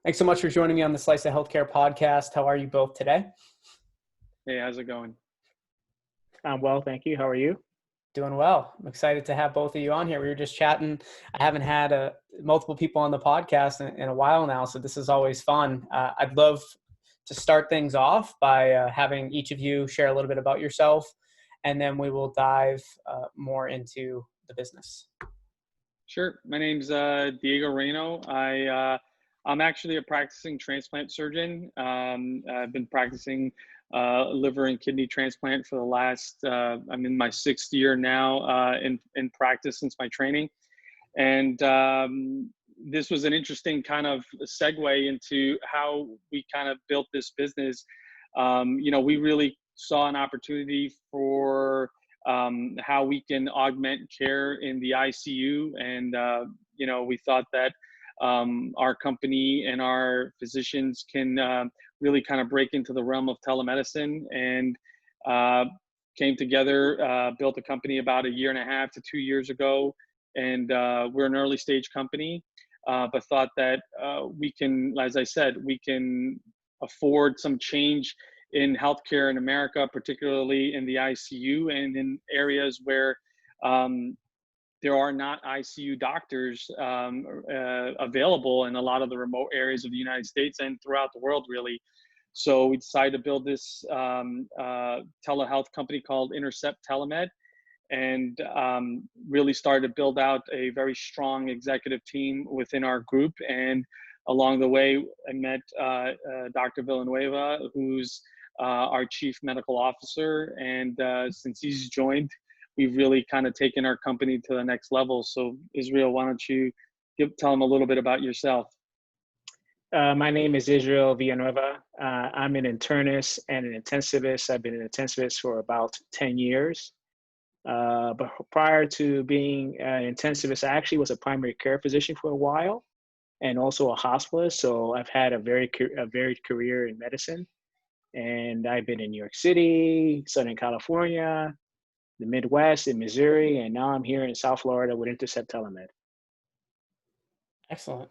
Thanks so much for joining me on the Slice of Healthcare podcast. How are you both today? Hey, how's it going? I'm well, thank you. How are you? Doing well. I'm excited to have both of you on here. We were just chatting. I haven't had multiple people on the podcast in a while now, so this is always fun. I'd love to start things off by having each of you share a little bit about yourself, and then we will dive more into the business. Sure. My name's Diego Reino. I'm actually a practicing transplant surgeon. I've been practicing liver and kidney transplant for the last, I'm in my sixth year now in practice since my training. And this was an interesting kind of segue into how we kind of built this business. We really saw an opportunity for how we can augment care in the ICU. And, we thought that our company and our physicians can really kind of break into the realm of telemedicine and came together, built a company about 1.5 to 2 years ago. And we're an early stage company, but thought that we can, as I said, we can afford some change in healthcare in America, particularly in the ICU and in areas where there are not ICU doctors available in a lot of the remote areas of the United States and throughout the world, really. So we decided to build this telehealth company called Intercept TeleMed, and really started to build out a very strong executive team within our group. And along the way, I met Dr. Villanueva, who's our chief medical officer. And since he's joined, we've really kind of taken our company to the next level. So Israel, why don't you tell them a little bit about yourself? My name is Israel Villanueva. I'm an internist and an intensivist. I've been an intensivist for about 10 years. But prior to being an intensivist, I actually was a primary care physician for a while and also a hospitalist. So I've had a varied career in medicine. And I've been in New York City, Southern California, the Midwest, in Missouri, and now I'm here in South Florida with Intercept TeleMed. Excellent.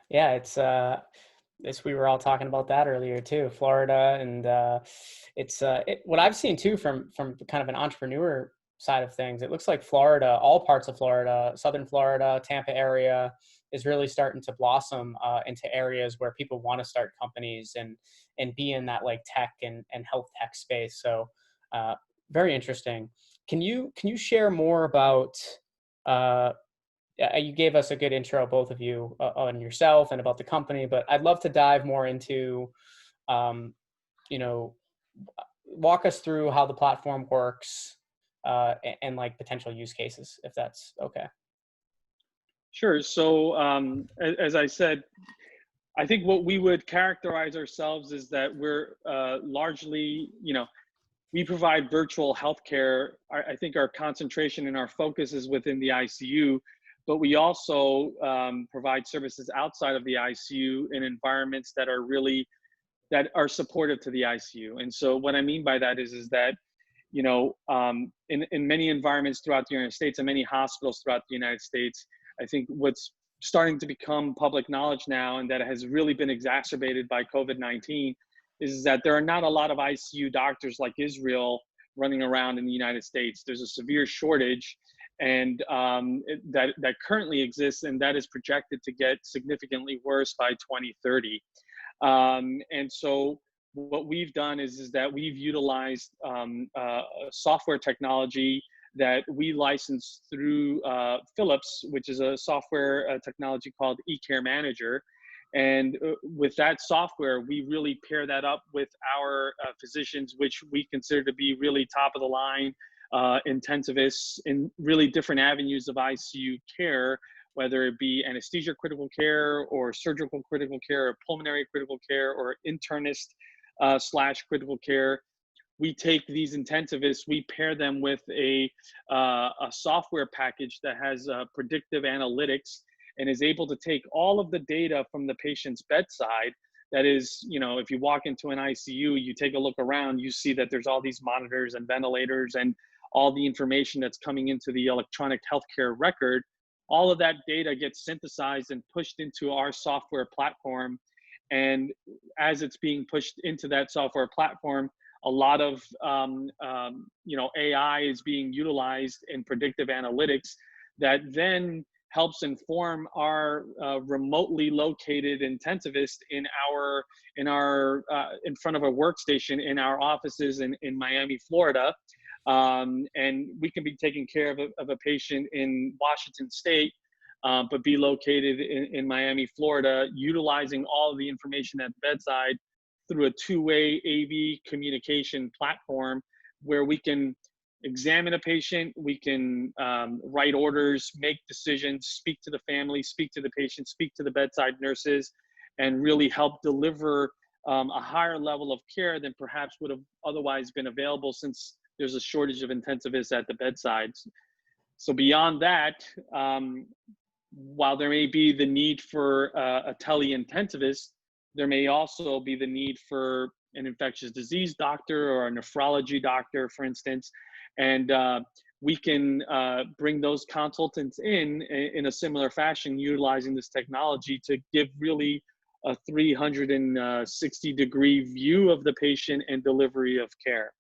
Yeah, we were all talking about that earlier too, Florida, and what I've seen too from kind of an entrepreneur side of things. It looks like Florida, all parts of Florida, Southern Florida, Tampa area, is really starting to blossom into areas where people want to start companies and be in that like tech and health tech space. So very interesting. Can you share more about? You gave us a good intro, both of you, on yourself and about the company, but I'd love to dive more into, walk us through how the platform works and like potential use cases, if that's okay. Sure. So as I said, I think what we would characterize ourselves is that we're largely, we provide virtual healthcare. I think our concentration and our focus is within the ICU, but we also provide services outside of the ICU in environments that are supportive to the ICU. And so what I mean by that is that, in many environments throughout the United States and many hospitals throughout the United States, I think what's starting to become public knowledge now, and that has really been exacerbated by COVID-19, is that there are not a lot of ICU doctors like Israel running around in the United States. There's a severe shortage, and that currently exists, and that is projected to get significantly worse by 2030. And so what we've done is that we've utilized software technology that we license through Philips, which is a software technology called eCare Manager. And with that software, we really pair that up with our physicians, which we consider to be really top of the line intensivists in really different avenues of ICU care, whether it be anesthesia critical care or surgical critical care or pulmonary critical care or internist / critical care. We take these intensivists, we pair them with a software package that has predictive analytics and is able to take all of the data from the patient's bedside. That is, if you walk into an ICU, you take a look around, you see that there's all these monitors and ventilators and all the information that's coming into the electronic healthcare record. All of that data gets synthesized and pushed into our software platform. And as it's being pushed into that software platform, a lot of AI is being utilized in predictive analytics that then helps inform our remotely located intensivist in front of a workstation in our offices in Miami, Florida. And we can be taking care of a patient in Washington State, but be located in Miami, Florida, utilizing all of the information at the bedside through a two-way AV communication platform where we can examine a patient, we can write orders, make decisions, speak to the family, speak to the patient, speak to the bedside nurses, and really help deliver a higher level of care than perhaps would have otherwise been available, since there's a shortage of intensivists at the bedside. So beyond that, while there may be the need for a tele-intensivist, there may also be the need for an infectious disease doctor or a nephrology doctor, for instance. And we can bring those consultants in a similar fashion, utilizing this technology to give really a 360-degree view of the patient and delivery of care.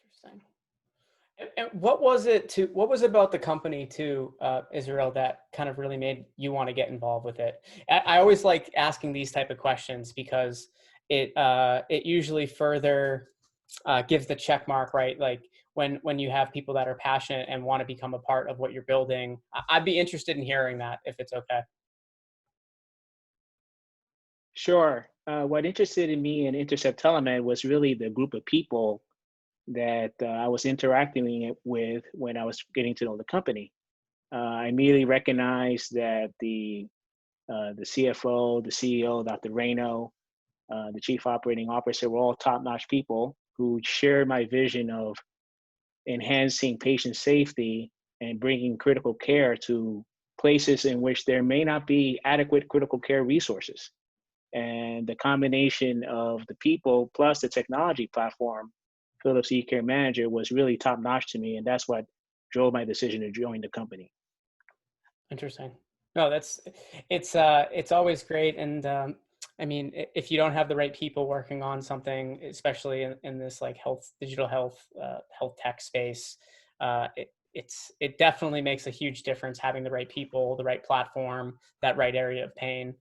Interesting. And what was it about the company too, Israel, that kind of really made you want to get involved with it? I always like asking these type of questions because it usually further gives the check mark, right? Like when you have people that are passionate and want to become a part of what you're building. I'd be interested in hearing that, if it's okay. Sure. What interested in me in Intercept TeleMed was really the group of people that I was interacting with when I was getting to know the company. I immediately recognized that the CFO, the CEO, Dr. Reino, the Chief Operating Officer were all top-notch people who shared my vision of enhancing patient safety and bringing critical care to places in which there may not be adequate critical care resources. And the combination of the people plus the technology platform, Philips eCare Manager, was really top notch to me. And that's what drove my decision to join the company. Interesting. No, it's always great. And I mean, if you don't have the right people working on something, especially in this like digital health tech space, it definitely makes a huge difference having the right people, the right platform, that right area of pain.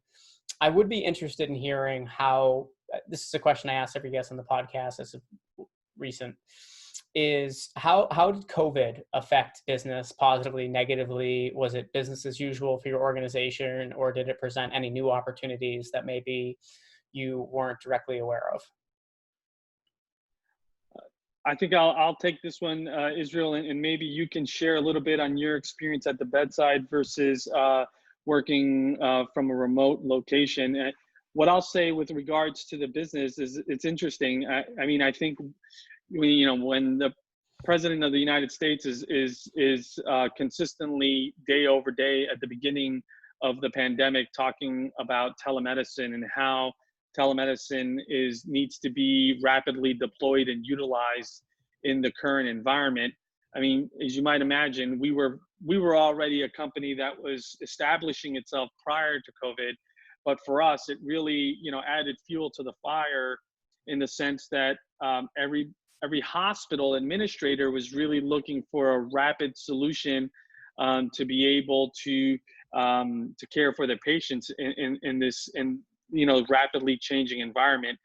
I would be interested in hearing how, this is a question I ask every guest on the podcast as of recent, is how did COVID affect business positively, negatively? Was it business as usual for your organization, or did it present any new opportunities that maybe you weren't directly aware of? I think I'll take this one, Israel, and maybe you can share a little bit on your experience at the bedside versus working from a remote location. What I'll say with regards to the business is it's interesting. I mean, I think when the President of the United States is consistently day over day at the beginning of the pandemic talking about telemedicine and how telemedicine needs to be rapidly deployed and utilized in the current environment. I mean, as you might imagine, we were already a company that was establishing itself prior to COVID, but for us, it really added fuel to the fire in the sense that every hospital administrator was really looking for a rapid solution to be able to care for their patients in this rapidly changing environment.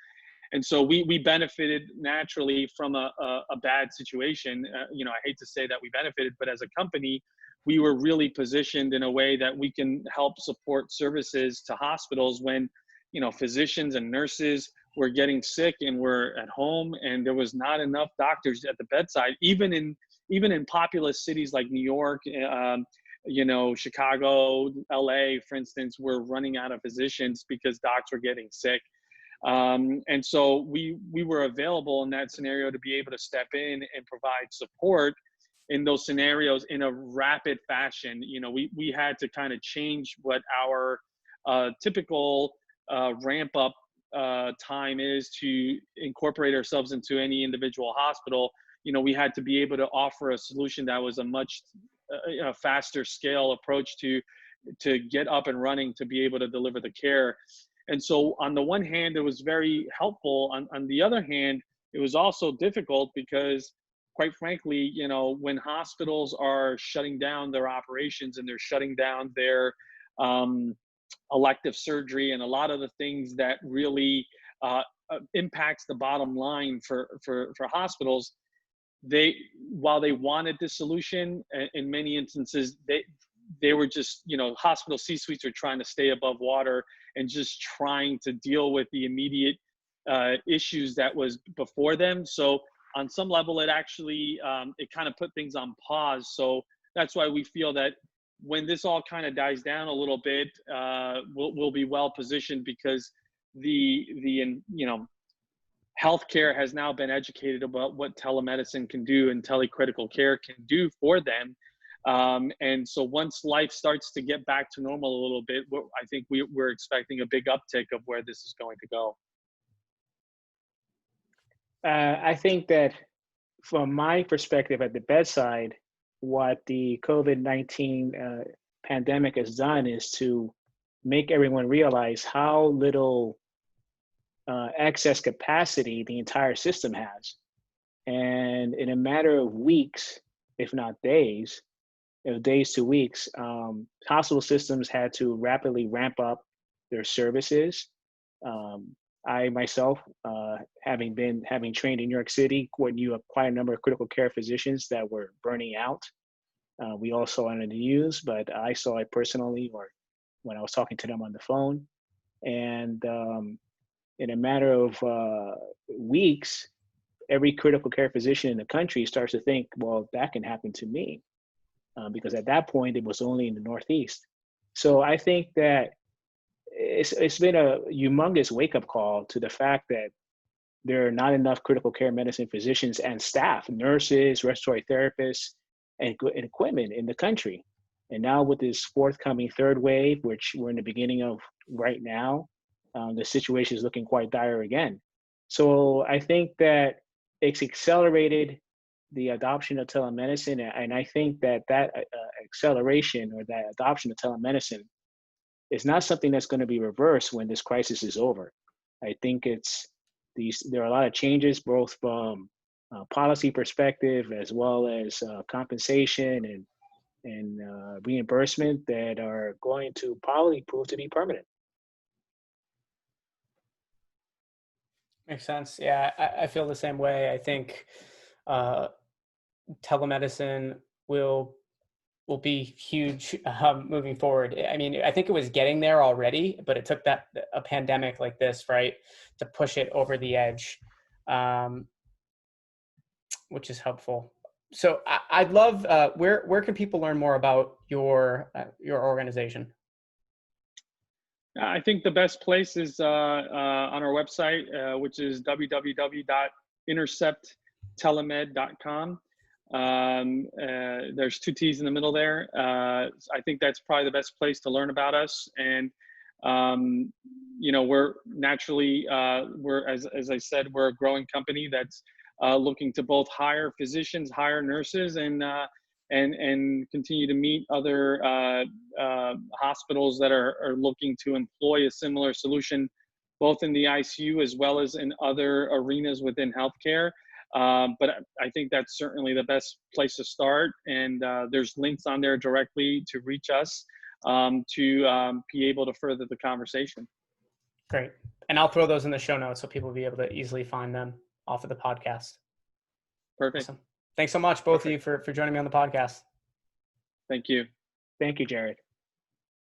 And so we benefited naturally from a bad situation. I hate to say that we benefited, but as a company, we were really positioned in a way that we can help support services to hospitals when, physicians and nurses were getting sick and were at home, and there was not enough doctors at the bedside, even in populous cities like New York, Chicago, LA, for instance, were running out of physicians because docs were getting sick. And so we were available in that scenario to be able to step in and provide support in those scenarios in a rapid fashion. We had to kind of change what our typical ramp up time is to incorporate ourselves into any individual hospital. We had to be able to offer a solution that was a much faster scale approach to to get up and running to be able to deliver the care. And so on the one hand, it was very helpful. On the other hand, it was also difficult because, quite frankly, you know, when hospitals are shutting down their operations and they're shutting down their elective surgery and a lot of the things that really impacts the bottom line for hospitals, while they wanted this solution, in many instances they were just, you know, hospital C-suites are trying to stay above water and just trying to deal with the immediate issues that was before them. So on some level, it actually it kind of put things on pause. So that's why we feel that when this all kind of dies down a little bit, we'll be well positioned, because the you know, healthcare has now been educated about what telemedicine can do and telecritical care can do for them. And so once life starts to get back to normal a little bit, I think we're expecting a big uptick of where this is going to go. I think that from my perspective at the bedside, what the COVID-19 pandemic has done is to make everyone realize how little excess capacity the entire system has. And in a matter of weeks, if not days, days to weeks, hospital systems had to rapidly ramp up their services. I myself, having trained in New York City, knew quite a number of critical care physicians that were burning out. We all saw it in the news, but I saw it personally, or when I was talking to them on the phone. And in a matter of weeks, every critical care physician in the country starts to think, well, that can happen to me. Because at that point, it was only in the Northeast. So I think that it's been a humongous wake-up call to the fact that there are not enough critical care medicine physicians and staff, nurses, respiratory therapists, and equipment in the country. And now with this forthcoming third wave, which we're in the beginning of right now, the situation is looking quite dire again. So I think that it's accelerated the adoption of telemedicine, and I think that acceleration or that adoption of telemedicine is not something that's going to be reversed when this crisis is over. I think there are a lot of changes, both from policy perspective as well as compensation and reimbursement, that are going to probably prove to be permanent. Makes sense. Yeah, I feel the same way. I think telemedicine will be huge moving forward. I mean, I think it was getting there already, but it took a pandemic like this, right, to push it over the edge, which is helpful. So I'd love, where can people learn more about your organization? I think the best place is on our website, which is www.intercepttelemed.com. There's 2 T's in the middle there. I think that's probably the best place to learn about us. And, you know, we're naturally, as I said, we're a growing company that's looking to both hire physicians, hire nurses, and continue to meet other hospitals that are looking to employ a similar solution, both in the ICU as well as in other arenas within healthcare. But I think that's certainly the best place to start. And there's links on there directly to reach us to be able to further the conversation. Great. And I'll throw those in the show notes so people will be able to easily find them off of the podcast. Perfect. Awesome. Thanks so much, both of you, for joining me on the podcast. Thank you. Thank you, Jared.